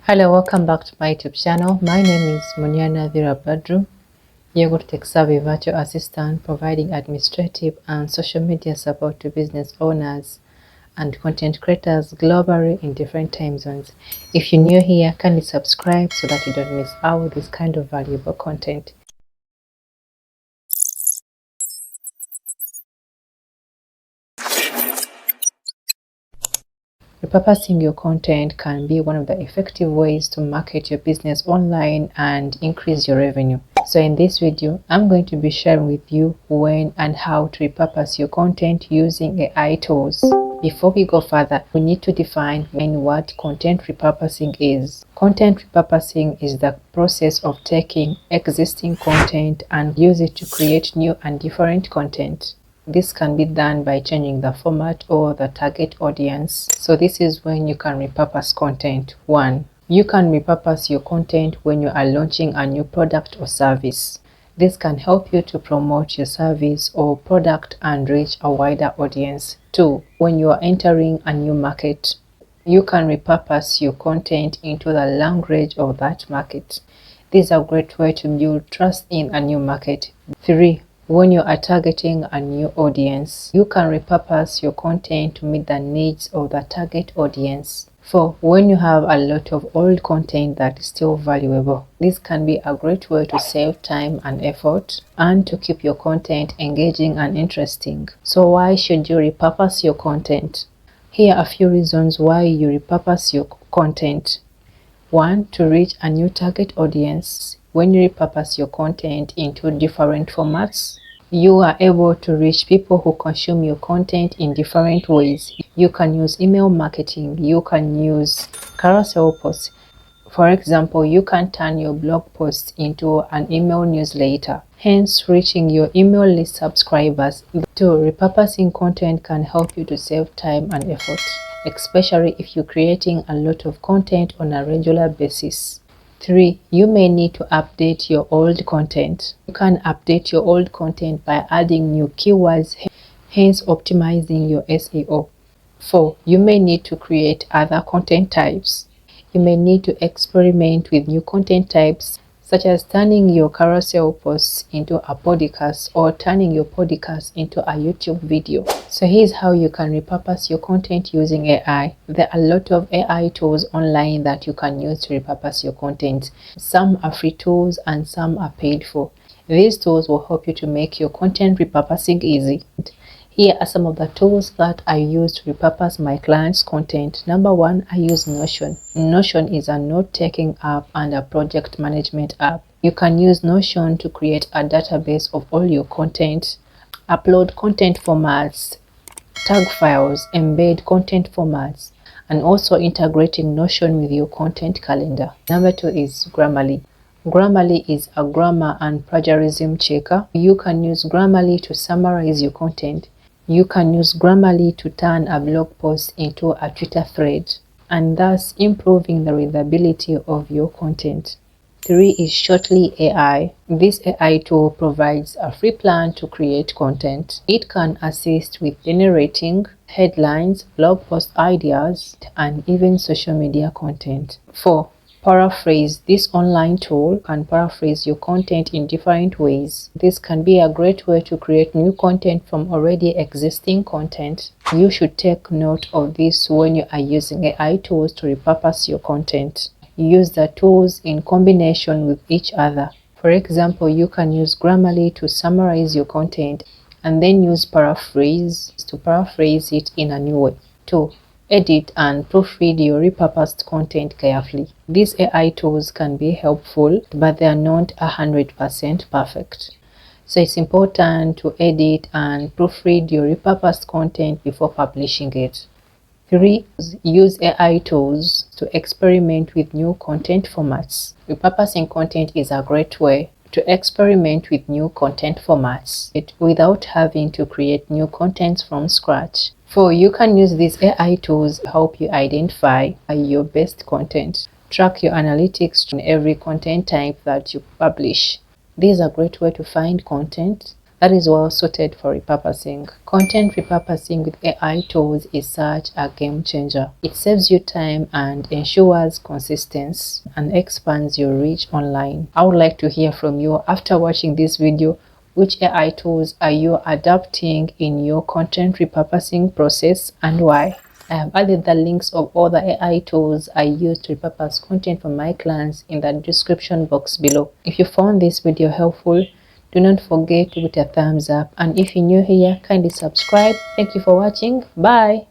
Hello, welcome back to my YouTube channel. My name is Muniana Virabadru, your good tech savvy virtual assistant providing administrative and social media support to business owners and content creators globally in different time zones. If you're new here, kindly subscribe so that you don't miss out this kind of valuable content. Repurposing your content can be one of the effective ways to market your business online and increase your revenue. So in this video, I'm going to be sharing with you when and how to repurpose your content using AI tools. Before we go further, we need to define what content repurposing is. Content repurposing is the process of taking existing content and use it to create new and different content. This can be done by changing the format or the target audience. So this is when you can repurpose content. 1. You can repurpose your content when you are launching a new product or service. This can help you to promote your service or product and reach a wider audience. 2. When you are entering a new market, you can repurpose your content into the language of that market. This is a great way to build trust in a new market. 3. When you are targeting a new audience, you can repurpose your content to meet the needs of the target audience. 4. When you have a lot of old content that is still valuable, this can be a great way to save time and effort and to keep your content engaging and interesting. So why should you repurpose your content? Here are a few reasons why you repurpose your content. 1. To reach a new target audience. When you repurpose your content into different formats, you are able to reach people who consume your content in different ways. You can use email marketing, you can use carousel posts. For example, you can turn your blog post into an email newsletter, hence reaching your email list subscribers. 2. Repurposing content can help you to save time and effort, especially if you're creating a lot of content on a regular basis. 3. You may need to update your old content. You can update your old content by adding new keywords, hence optimizing your SEO. 4. You may need to create other content types. You may need to experiment with new content types, such as turning your carousel posts into a podcast or turning your podcast into a YouTube video. So here's how you can repurpose your content using AI. There are a lot of AI tools online that you can use to repurpose your content. Some are free tools and some are paid for. These tools will help you to make your content repurposing easy. Here are some of the tools that I use to repurpose my clients' content. Number 1, I use Notion. Notion is a note-taking app and a project management app. You can use Notion to create a database of all your content, upload content formats, tag files, embed content formats, and also integrating Notion with your content calendar. Number 2 is Grammarly. Grammarly is a grammar and plagiarism checker. You can use Grammarly to summarize your content. You can use Grammarly to turn a blog post into a Twitter thread, and thus improving the readability of your content. 3 is Shortly AI. This AI tool provides a free plan to create content. It can assist with generating headlines, blog post ideas, and even social media content. 4. Paraphrase. This online tool can paraphrase your content in different ways. This can be a great way to create new content from already existing content. You should take note of this when you are using AI tools to repurpose your content. Use the tools in combination with each other. For example, you can use Grammarly to summarize your content and then use Paraphrase to paraphrase it in a new way. 2. Edit and proofread your repurposed content carefully. These AI tools can be helpful, but they are not 100% perfect. So it's important to edit and proofread your repurposed content before publishing it. 3. Use AI tools to experiment with new content formats. Repurposing content is a great way to experiment with new content formats without having to create new content from scratch. 4. You can use these AI tools to help you identify your best content. Track your analytics on every content type that you publish. This is a great way to find content that is well suited for repurposing. Content repurposing with AI tools is such a game changer. It saves you time and ensures consistency and expands your reach online. I would like to hear from you after watching this video. Which AI tools are you adapting in your content repurposing process and why? I have added the links of all the AI tools I use to repurpose content for my clients in the description box below. If you found this video helpful, do not forget to hit a thumbs up, and if you're new here, kindly subscribe. Thank you for watching. Bye.